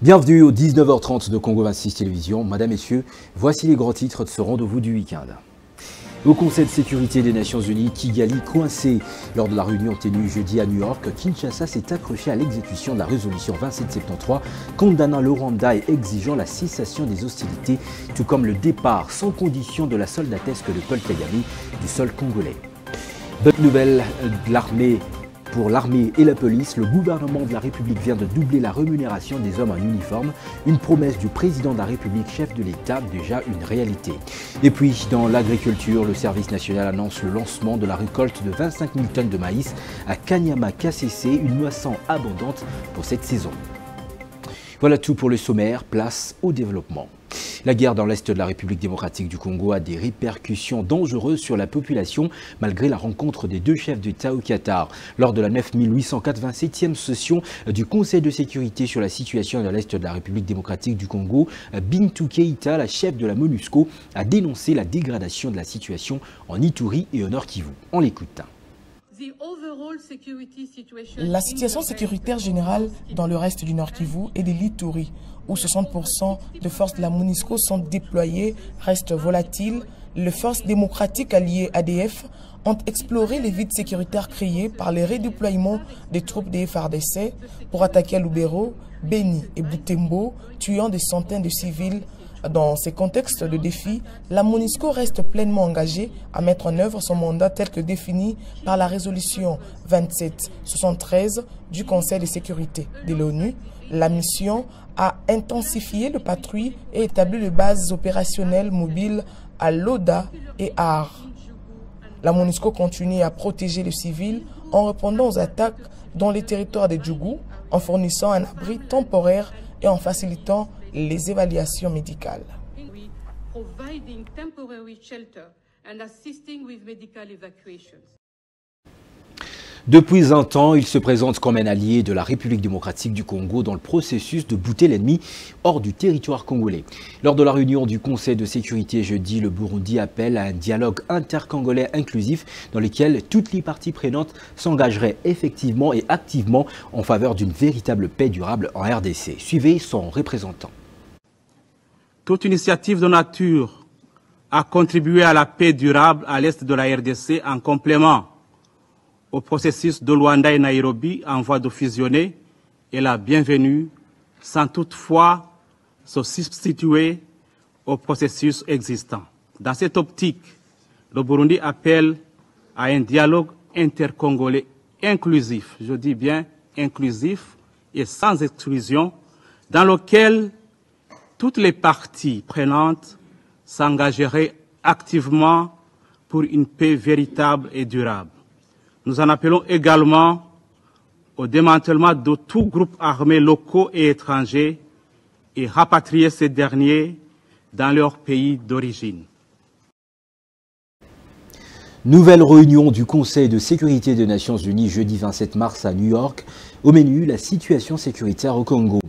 Bienvenue au 19h30 de Congo 26 Télévision. Madame, Messieurs, voici les grands titres de ce rendez-vous du week-end. Au Conseil de sécurité des Nations Unies, Kigali coincé. Lors de la réunion tenue jeudi à New York, Kinshasa s'est accroché à l'exécution de la résolution 2773 condamnant le Rwanda et exigeant la cessation des hostilités, tout comme le départ sans condition de la soldatesque de Paul Kagame du sol congolais. Bonne nouvelle de l'armée. Pour l'armée et la police, le gouvernement de la République vient de doubler la rémunération des hommes en uniforme, une promesse du président de la République, chef de l'État, déjà une réalité. Et puis, dans l'agriculture, le service national annonce le lancement de la récolte de 25 000 tonnes de maïs à Kanyama-KCC, une moisson abondante pour cette saison. Voilà tout pour le sommaire, place au développement. La guerre dans l'est de la République démocratique du Congo a des répercussions dangereuses sur la population malgré la rencontre des deux chefs d'État au Qatar. Lors de la 9887e session du Conseil de sécurité sur la situation dans l'est de la République démocratique du Congo, Bintou Keïta, la chef de la MONUSCO, a dénoncé la dégradation de la situation en Ituri et au Nord Kivu. On l'écoute. La situation sécuritaire générale dans le reste du Nord Kivu et de l'Ituri, où 60% de forces de la MONUSCO sont déployées, reste volatile. Les forces démocratiques alliées ADF ont exploré les vides sécuritaires créés par les redéploiements des troupes des FARDC pour attaquer Lubero, Beni et Butembo, tuant des centaines de civils. Dans ces contextes de défi, la MONUSCO reste pleinement engagée à mettre en œuvre son mandat tel que défini par la résolution 2773 du Conseil de sécurité de l'ONU. La mission a intensifié le patrouille et établi les bases opérationnelles mobiles à Loda et à Ar. La MONUSCO continue à protéger les civils en répondant aux attaques dans les territoires de Djougou, en fournissant un abri temporaire et en facilitant les évaluations médicales. Depuis un temps, il se présente comme un allié de la République démocratique du Congo dans le processus de bouter l'ennemi hors du territoire congolais. Lors de la réunion du Conseil de sécurité jeudi, le Burundi appelle à un dialogue intercongolais inclusif dans lequel toutes les parties prenantes s'engageraient effectivement et activement en faveur d'une véritable paix durable en RDC. Suivez son représentant. Toute initiative de nature à contribuer à la paix durable à l'est de la RDC en complément au processus de Luanda et Nairobi en voie de fusionner est la bienvenue, sans toutefois se substituer au processus existant. Dans cette optique, le Burundi appelle à un dialogue intercongolais inclusif, je dis bien inclusif et sans exclusion, dans lequel toutes les parties prenantes s'engageraient activement pour une paix véritable et durable. Nous en appelons également au démantèlement de tout groupe armé locaux et étrangers et rapatrier ces derniers dans leur pays d'origine. Nouvelle réunion du Conseil de sécurité des Nations Unies jeudi 27 mars à New York. Au menu, la situation sécuritaire au Congo.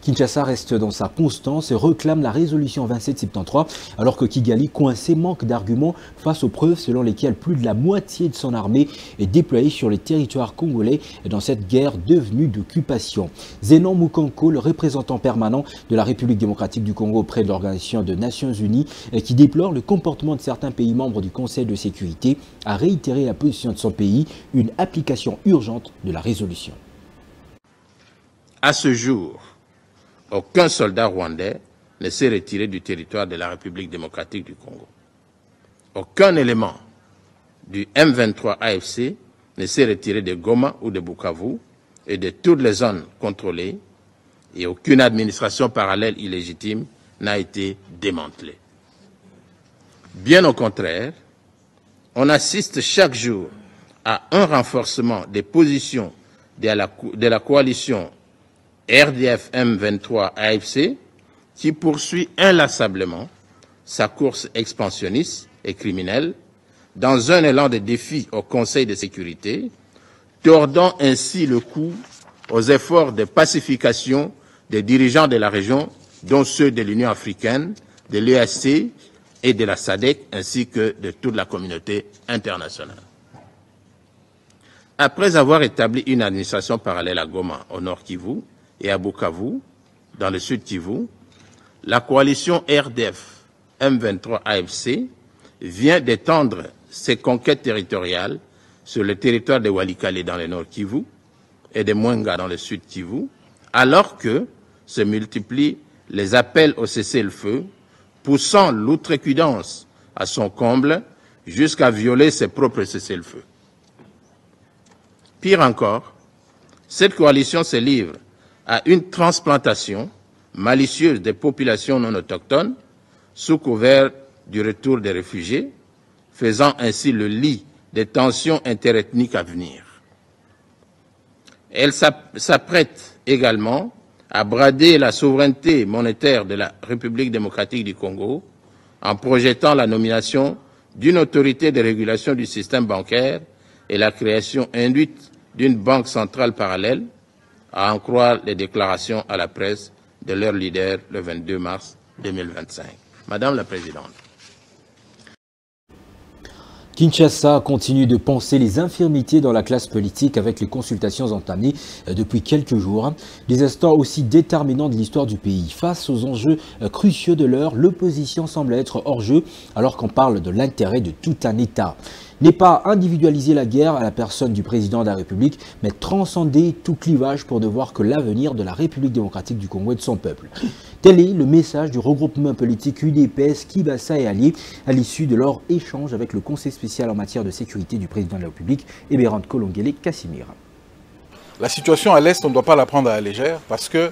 Kinshasa reste dans sa constance et réclame la résolution 2773 alors que Kigali, coincé, manque d'arguments face aux preuves selon lesquelles plus de la moitié de son armée est déployée sur les territoires congolais dans cette guerre devenue d'occupation. Zenon Mukonko, le représentant permanent de la République démocratique du Congo auprès de l'Organisation des Nations Unies qui déplore le comportement de certains pays membres du Conseil de sécurité, a réitéré la position de son pays, une application urgente de la résolution. À ce jour, aucun soldat rwandais ne s'est retiré du territoire de la République démocratique du Congo. Aucun élément du M23 AFC ne s'est retiré de Goma ou de Bukavu et de toutes les zones contrôlées, et aucune administration parallèle illégitime n'a été démantelée. Bien au contraire, on assiste chaque jour à un renforcement des positions de la coalition RDF M23 AFC qui poursuit inlassablement sa course expansionniste et criminelle dans un élan de défi au Conseil de sécurité, tordant ainsi le cou aux efforts de pacification des dirigeants de la région, dont ceux de l'Union africaine, de l'EAC et de la SADC, ainsi que de toute la communauté internationale. Après avoir établi une administration parallèle à Goma, au Nord Kivu, et à Bukavu, dans le Sud Kivu, la coalition RDF M23 AFC vient d'étendre ses conquêtes territoriales sur le territoire de Walikale dans le Nord Kivu et de Mwenga dans le Sud Kivu, alors que se multiplient les appels au cessez-le-feu, poussant l'outrecuidance à son comble jusqu'à violer ses propres cessez-le-feu. Pire encore, cette coalition se livre à une transplantation malicieuse des populations non autochtones sous couvert du retour des réfugiés, faisant ainsi le lit des tensions interethniques à venir. Elle s'apprête également à brader la souveraineté monétaire de la République démocratique du Congo en projetant la nomination d'une autorité de régulation du système bancaire et la création induite d'une banque centrale parallèle, à en croire les déclarations à la presse de leur leader le 22 mars 2025. Madame la Présidente. Kinshasa continue de penser les infirmités dans la classe politique avec les consultations entamées depuis quelques jours. Des instants aussi déterminants de l'histoire du pays. Face aux enjeux cruciaux de l'heure, l'opposition semble être hors jeu alors qu'on parle de l'intérêt de tout un État. N'est pas individualiser la guerre à la personne du président de la République, mais transcender tout clivage pour ne voir que l'avenir de la République démocratique du Congo et de son peuple. Tel est le message du regroupement politique UDPS Kibasa et alliés à l'issue de leur échange avec le Conseil spécial en matière de sécurité du président de la République, Eberhard Kolongele Kassimir. La situation à l'Est, on ne doit pas la prendre à la légère parce qu'il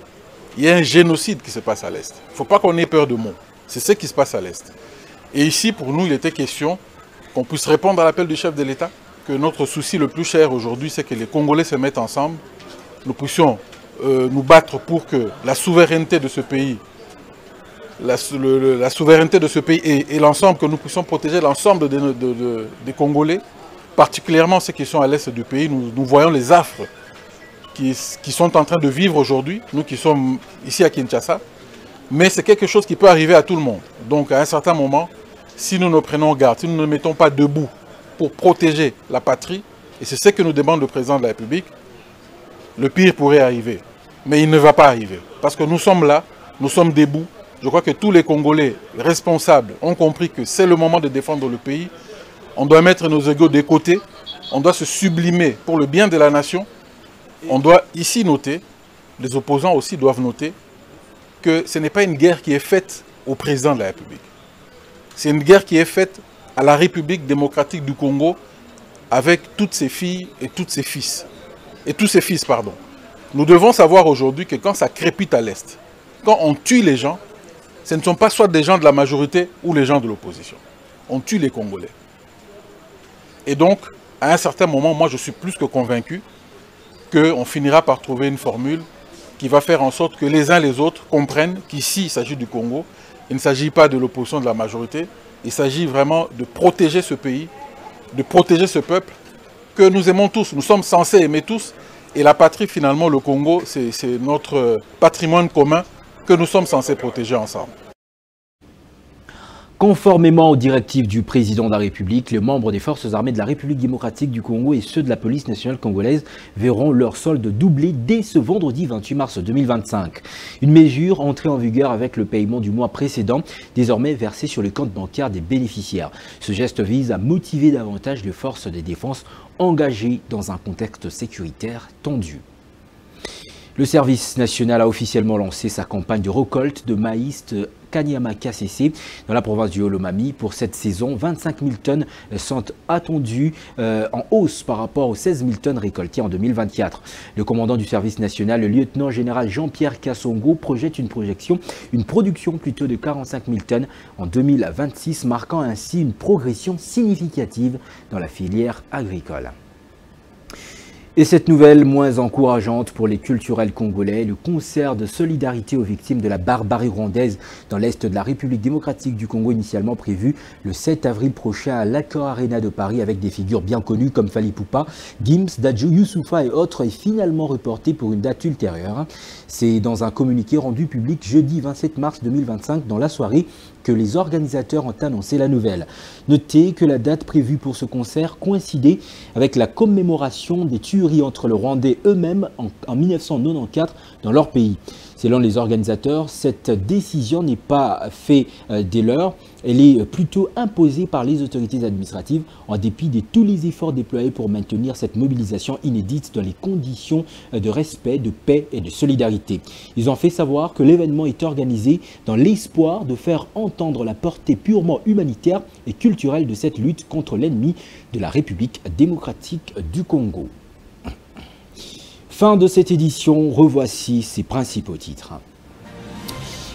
y a un génocide qui se passe à l'Est. Il ne faut pas qu'on ait peur de mots. C'est ce qui se passe à l'Est. Et ici, pour nous, il était question qu'on puisse répondre à l'appel du chef de l'État, que notre souci le plus cher aujourd'hui, c'est que les Congolais se mettent ensemble, nous puissions nous battre pour que la souveraineté de ce pays, la souveraineté de ce pays et l'ensemble, que nous puissions protéger l'ensemble des Congolais, particulièrement ceux qui sont à l'est du pays. Nous voyons les affres qui sont en train de vivre aujourd'hui, nous qui sommes ici à Kinshasa, mais c'est quelque chose qui peut arriver à tout le monde. Donc à un certain moment, si nous ne prenons garde, si nous ne mettons pas debout pour protéger la patrie, et c'est ce que nous demande le président de la République, le pire pourrait arriver. Mais il ne va pas arriver. Parce que nous sommes là, nous sommes debout. Je crois que tous les Congolais responsables ont compris que c'est le moment de défendre le pays. On doit mettre nos égos de côté. On doit se sublimer pour le bien de la nation. On doit ici noter, les opposants aussi doivent noter, que ce n'est pas une guerre qui est faite au président de la République. C'est une guerre qui est faite à la République démocratique du Congo avec toutes ses filles et tous ses fils. Nous devons savoir aujourd'hui que quand ça crépite à l'Est, quand on tue les gens, ce ne sont pas soit des gens de la majorité ou les gens de l'opposition. On tue les Congolais. Et donc, à un certain moment, moi je suis plus que convaincu qu'on finira par trouver une formule qui va faire en sorte que les uns les autres comprennent qu'ici il s'agit du Congo. Il ne s'agit pas de l'opposition de la majorité, il s'agit vraiment de protéger ce pays, de protéger ce peuple que nous aimons tous, nous sommes censés aimer tous. Et la patrie, finalement, le Congo, c'est notre patrimoine commun que nous sommes censés protéger ensemble. Conformément aux directives du président de la République, les membres des forces armées de la République démocratique du Congo et ceux de la police nationale congolaise verront leur solde doubler dès ce vendredi 28 mars 2025. Une mesure entrée en vigueur avec le paiement du mois précédent, désormais versé sur les comptes bancaires des bénéficiaires. Ce geste vise à motiver davantage les forces de défense engagées dans un contexte sécuritaire tendu. Le service national a officiellement lancé sa campagne de récolte de maïs Kanyama-KCC dans la province du Olomami. Pour cette saison, 25 000 tonnes sont attendues en hausse par rapport aux 16 000 tonnes récoltées en 2024. Le commandant du service national, le lieutenant-général Jean-Pierre Kassongo, projette une production de 45 000 tonnes en 2026, marquant ainsi une progression significative dans la filière agricole. Et cette nouvelle moins encourageante pour les culturels congolais, le concert de solidarité aux victimes de la barbarie rwandaise dans l'est de la République démocratique du Congo, initialement prévu le 7 avril prochain à l'Accor Arena de Paris avec des figures bien connues comme Fally Ipupa, Gims, Dadju, Youssoufa et autres, est finalement reporté pour une date ultérieure. C'est dans un communiqué rendu public jeudi 27 mars 2025 dans la soirée que les organisateurs ont annoncé la nouvelle. Notez que la date prévue pour ce concert coïncidait avec la commémoration des tueries entre les Rwandais eux-mêmes en 1994 dans leur pays. Selon les organisateurs, cette décision n'est pas faite dès lors. Elle est plutôt imposée par les autorités administratives en dépit de tous les efforts déployés pour maintenir cette mobilisation inédite dans les conditions de respect, de paix et de solidarité. Ils ont fait savoir que l'événement est organisé dans l'espoir de faire entendre la portée purement humanitaire et culturelle de cette lutte contre l'ennemi de la République démocratique du Congo. Fin de cette édition, revoici ses principaux titres.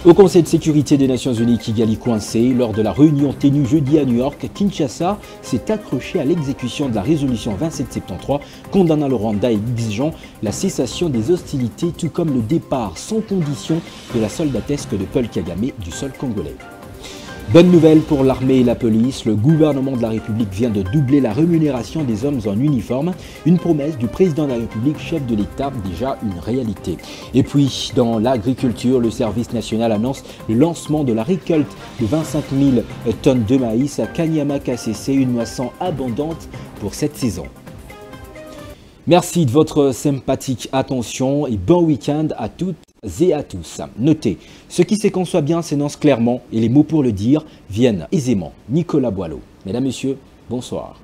Au Conseil de sécurité des Nations Unies, Kigali coincé, lors de la réunion tenue jeudi à New York, Kinshasa s'est accroché à l'exécution de la résolution 2773 condamnant le Rwanda et exigeant la cessation des hostilités, tout comme le départ sans condition de la soldatesque de Paul Kagame du sol congolais. Bonne nouvelle pour l'armée et la police, le gouvernement de la République vient de doubler la rémunération des hommes en uniforme, une promesse du président de la République, chef de l'État, déjà une réalité. Et puis, dans l'agriculture, le service national annonce le lancement de la récolte de 25 000 tonnes de maïs à Kanyama-KCC, une moisson abondante pour cette saison. Merci de votre sympathique attention et bon week-end à toutes et à tous. Notez, ce qui se conçoit bien s'énonce clairement et les mots pour le dire viennent aisément. Nicolas Boileau. Mesdames, Messieurs, bonsoir.